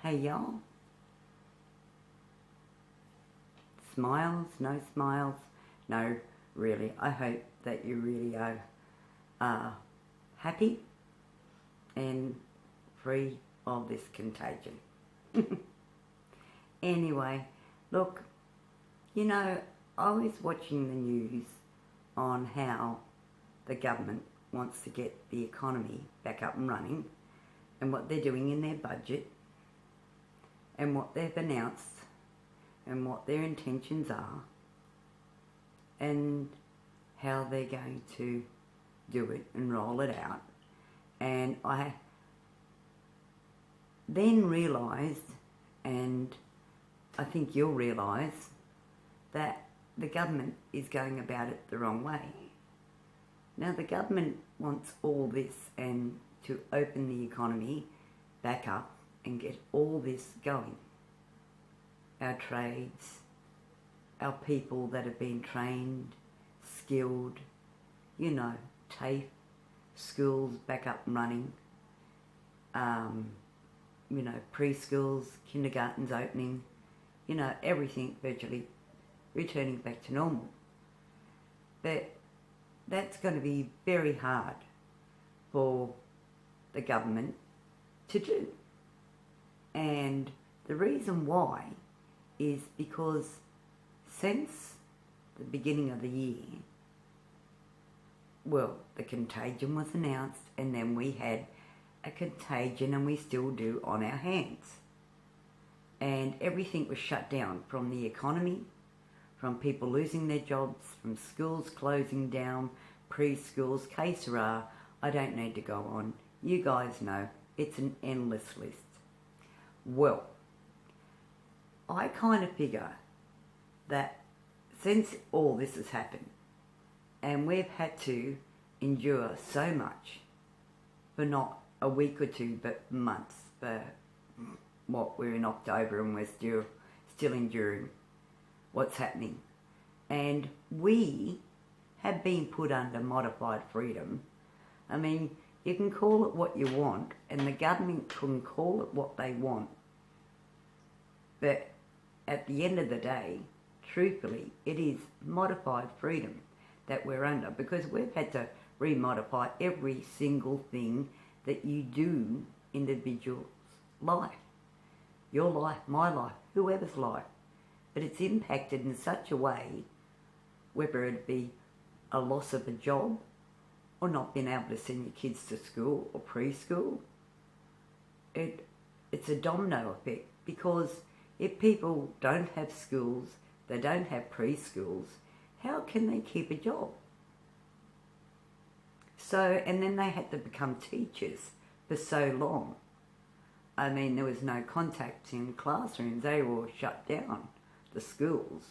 Hey y'all. Smiles, no smiles. No, really. I hope that you really are happy and free of this contagion. Anyway, look, I was watching the news on how the government wants to get the economy back up and running and what they're doing in their budget and what they've announced and what their intentions are and how they're going to do it and roll it out. And I then realised, and I think you'll realise, that the government is going about it the wrong way. Now the government wants all this and to open the economy back up and get all this going. Our trades, our people that have been trained, skilled, TAFE, schools back up and running, preschools, kindergartens opening, everything virtually returning back to normal. But that's going to be very hard for the government to do. And the reason why is because since the beginning of the year, the contagion was announced, and then we had a contagion, and we still do, on our hands. And everything was shut down, from the economy, from people losing their jobs, from schools closing down, preschools, que sera. I don't need to go on. You guys know, it's an endless list. Well, I kind of figure that since all this has happened, and we've had to endure so much for not a week or two, but months, for we're in October and we're still enduring what's happening. And we have been put under modified freedom. I mean, you can call it what you want, and the government can call it what they want. But at the end of the day, truthfully, it is modified freedom that we're under, because we've had to remodify every single thing that you do in the individual's life. Your life, my life, whoever's life. But it's impacted in such a way, whether it be a loss of a job or not being able to send your kids to school or preschool. It's a domino effect, because if people don't have schools, they don't have preschools, how can they keep a job? So, and then they had to become teachers for so long. I mean, there was no contact in classrooms. They were all shut down, the schools.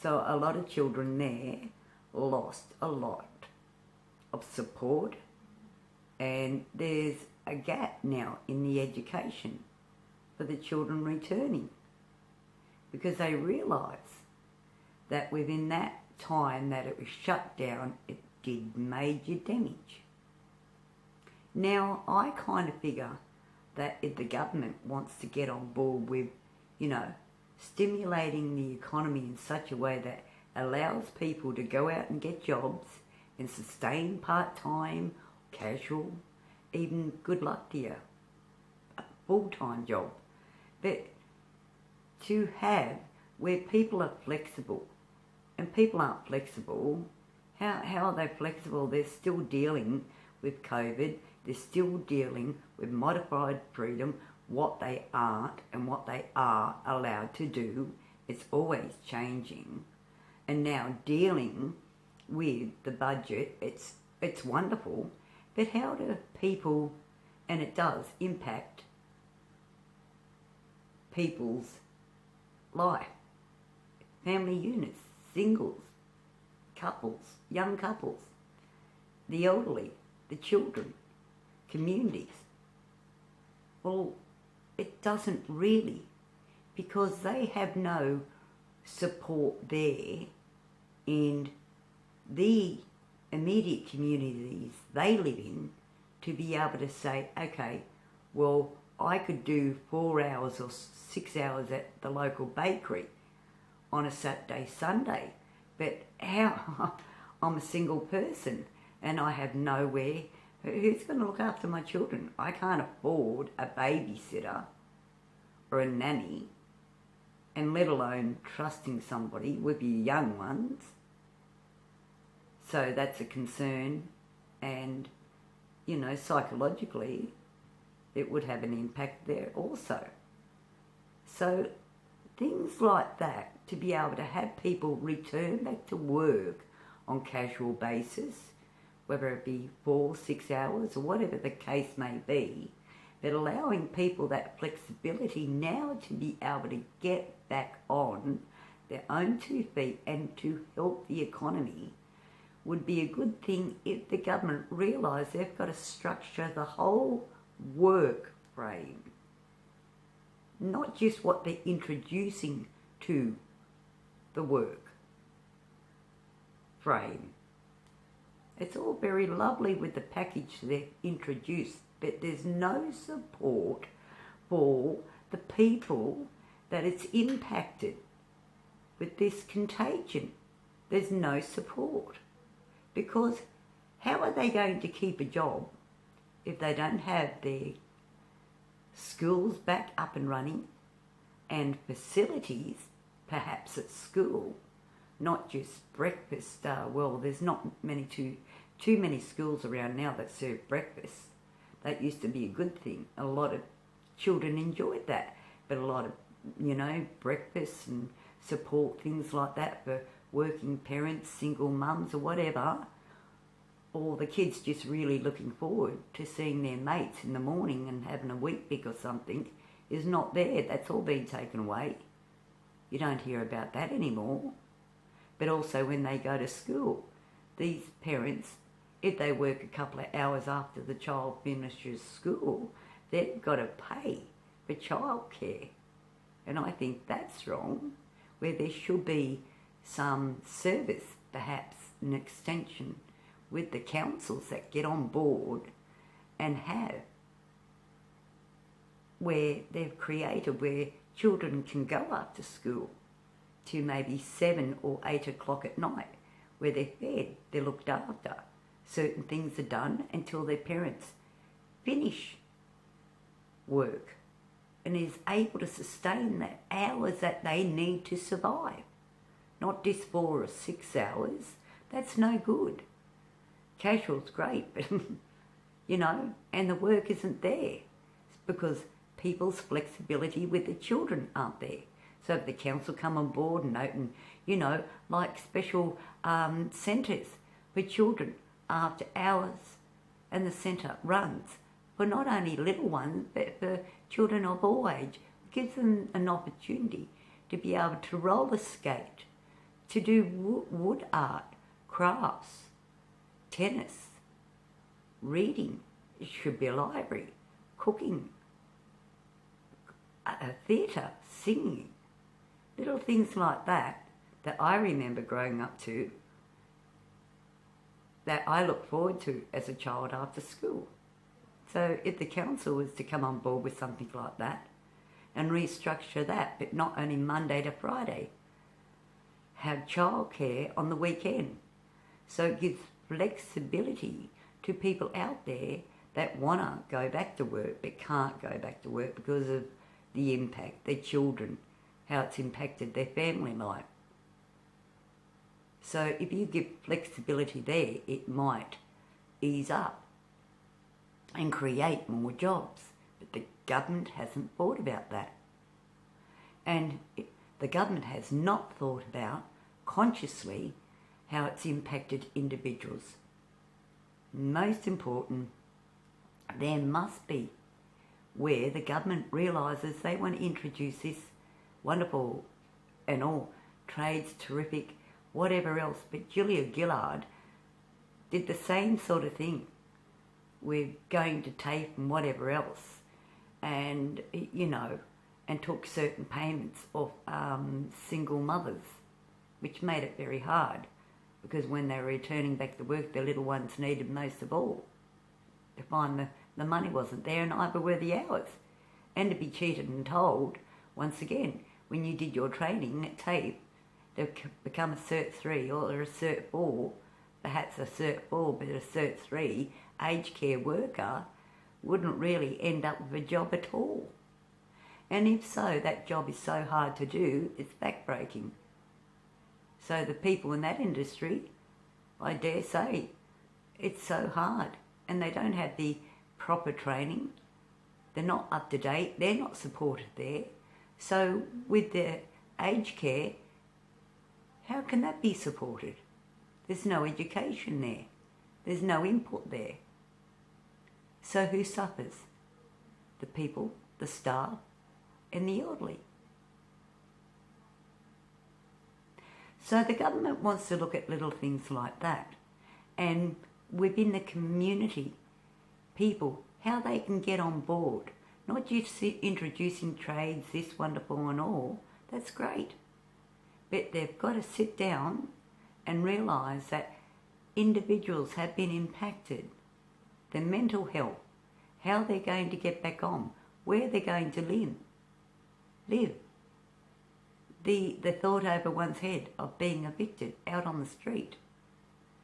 So a lot of children there lost a lot of support, and there's a gap now in the education for the children returning, because they realise that within that time that it was shut down, it did major damage. Now, I kind of figure that if the government wants to get on board with, stimulating the economy in such a way that allows people to go out and get jobs and sustain part-time, casual, even good luck to you, a full-time job. But to have where people are flexible, and people aren't flexible, how are they flexible? They're still dealing with COVID, they're still dealing with modified freedom, what they aren't and what they are allowed to do. It's always changing. And now dealing with the budget, it's wonderful, but how do people, and it does impact people's life, family units, singles, couples, young couples, the elderly, the children, communities. Well, it doesn't really, because they have no support there in the immediate communities they live in to be able to say, okay, well, I could do 4 hours or 6 hours at the local bakery on a Saturday, Sunday. But how I'm a single person and I have nowhere. Who's going to look after my children? I can't afford a babysitter or a nanny, and let alone trusting somebody with your young ones. So that's a concern, and, psychologically, it would have an impact there also. So things like that, to be able to have people return back to work on casual basis, whether it be 4, 6 hours or whatever the case may be, but allowing people that flexibility now to be able to get back on their own 2 feet and to help the economy would be a good thing if the government realised they've got to structure the whole work frame, not just what they're introducing to the work frame. It's all very lovely with the package they've introduced, but there's no support for the people that it's impacted with this contagion. There's no support, because how are they going to keep a job if they don't have their schools back up and running and facilities, perhaps at school, not just breakfast? There's not too many schools around now that serve breakfast. That used to be a good thing. A lot of children enjoyed that, but a lot of, breakfasts and support, things like that for working parents, single mums or whatever, or the kids just really looking forward to seeing their mates in the morning and having a Weet-Bix or something, is not there. That's all been taken away. You don't hear about that anymore. But also when they go to school, these parents, if they work a couple of hours after the child finishes school, they've got to pay for childcare. And I think that's wrong, where there should be some service, perhaps an extension with the councils that get on board and have where they've created where children can go after school to maybe 7 or 8 o'clock at night, where they're fed, they're looked after. Certain things are done until their parents finish work and is able to sustain the hours that they need to survive. Not just 4 or 6 hours. That's no good. Casual's great, but, and the work isn't there. It's because people's flexibility with the children aren't there. So if the council come on board and open, like special centres for children after hours, and the centre runs for not only little ones but for children of all age, gives them an opportunity to be able to roller skate, to do wood art, crafts, tennis, reading. It should be a library, cooking, a theatre, singing, little things like that I remember growing up to, that I look forward to as a child after school. So if the council was to come on board with something like that and restructure that, but not only Monday to Friday, have childcare on the weekend. So it gives flexibility to people out there that want to go back to work but can't go back to work because of the impact, their children, how it's impacted their family life. So if you give flexibility there, it might ease up and create more jobs. But the government hasn't thought about that. And the government has not thought about consciously how it's impacted individuals. Most important, there must be where the government realises they want to introduce this wonderful and all, trades terrific, whatever else. But Julia Gillard did the same sort of thing with going to TAFE and whatever else, and, and took certain payments of single mothers, which made it very hard, because when they were returning back to work, their little ones needed most of all to find the money wasn't there, and either were the hours. and to be cheated and told, once again, when you did your training at TAFE, to become a Cert 3 or a Cert 4, perhaps a Cert 4 but a Cert 3 aged care worker wouldn't really end up with a job at all. And if so, that job is so hard to do, it's backbreaking. So the people in that industry, I dare say, it's so hard, and they don't have the proper training. They're not up to date. They're not supported there. So with their aged care, how can that be supported? There's no education there. There's no input there. So who suffers? The people, the staff, and the elderly. So the government wants to look at little things like that, and within the community, people, how they can get on board. Not just introducing trades, this wonderful and all, that's great. But they've got to sit down and realise that individuals have been impacted. Their mental health, how they're going to get back on, where they're going to live. The thought over one's head of being evicted out on the street.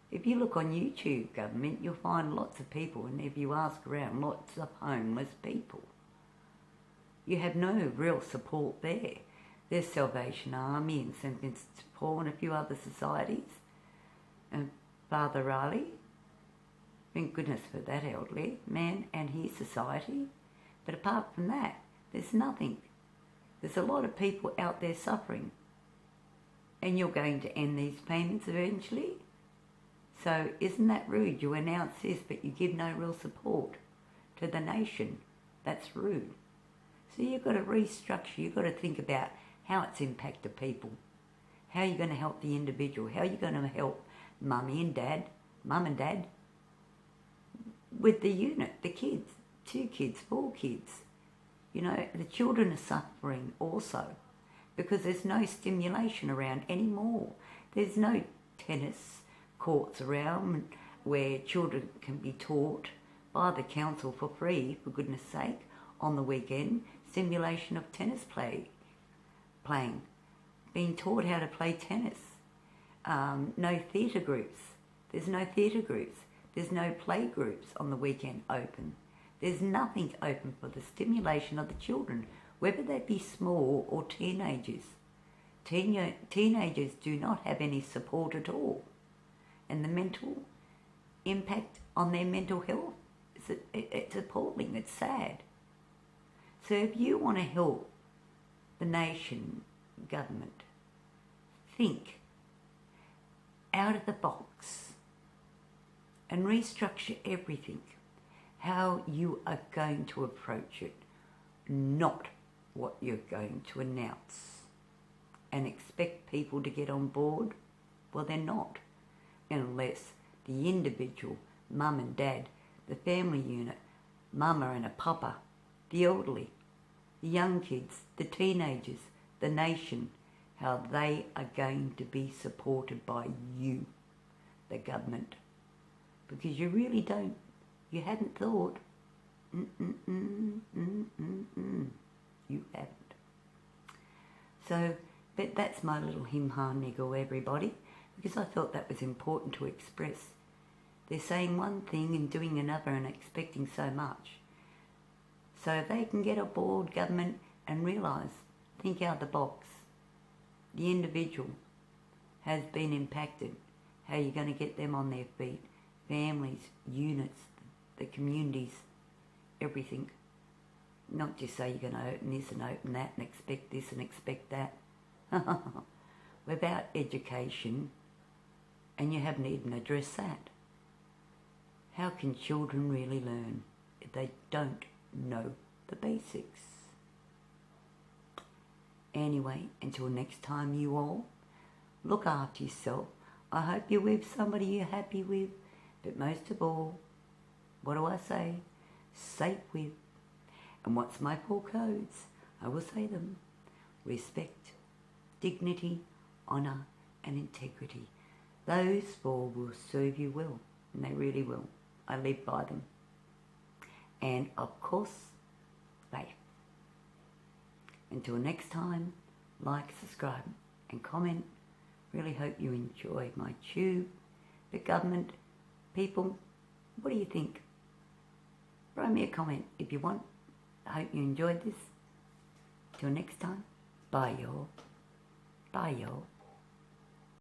If you look on YouTube, government, you'll find lots of people, and if you ask around, lots of homeless people. You have no real support there. There's Salvation Army and St. Vincent de Paul and a few other societies. And Father Riley, thank goodness for that elderly man and his society. But apart from that, there's nothing. There's a lot of people out there suffering. And you're going to end these payments eventually. So isn't that rude? You announce this, but you give no real support to the nation. That's rude. So you've got to restructure. You've got to think about how it's impacted people. How are you going to help the individual? How are you going to help mum and dad, with the unit, the kids, 2 kids, 4 kids. You know, the children are suffering also because there's no stimulation around anymore. There's no tennis courts around where children can be taught by the council for free, for goodness sake, on the weekend, stimulation of tennis playing, being taught how to play tennis. No theatre groups. There's no theatre groups. There's no play groups on the weekend open. There's nothing open for the stimulation of the children, whether they be small or teenagers. Teenagers do not have any support at all. And the mental impact on their mental health, it's appalling, it's sad. So if you want to help the nation, government, think out of the box and restructure everything, how you are going to approach it, not what you're going to announce. And expect people to get on board? Well, they're not, unless the individual, mum and dad, the family unit, mama and a papa, the elderly, the young kids, the teenagers, the nation, how they are going to be supported by you, the government. Because you really don't, you hadn't thought, you haven't. So, but that's my little him-ha niggle, everybody, because I thought that was important to express. They're saying one thing and doing another and expecting so much. So if they can get aboard, government, and realise, think out the box. The individual has been impacted. How are you going to get them on their feet? Families, units, the communities, everything. Not just say you're going to open this and open that and expect this and expect that. Without education, and you haven't even addressed that. How can children really learn if they don't know the basics? Anyway, until next time, you all, look after yourself. I hope you're with somebody you're happy with, but most of all, what do I say? Safe with. And what's my 4 codes? I will say them. Respect, dignity, honour and integrity. Those 4 will serve you well, and they really will. I live by them. And of course, faith. Until next time, like, subscribe and comment. Really hope you enjoy my tube. The government, people, what do you think? Write me a comment if you want. I hope you enjoyed this. Till next time, bye y'all. Bye y'all.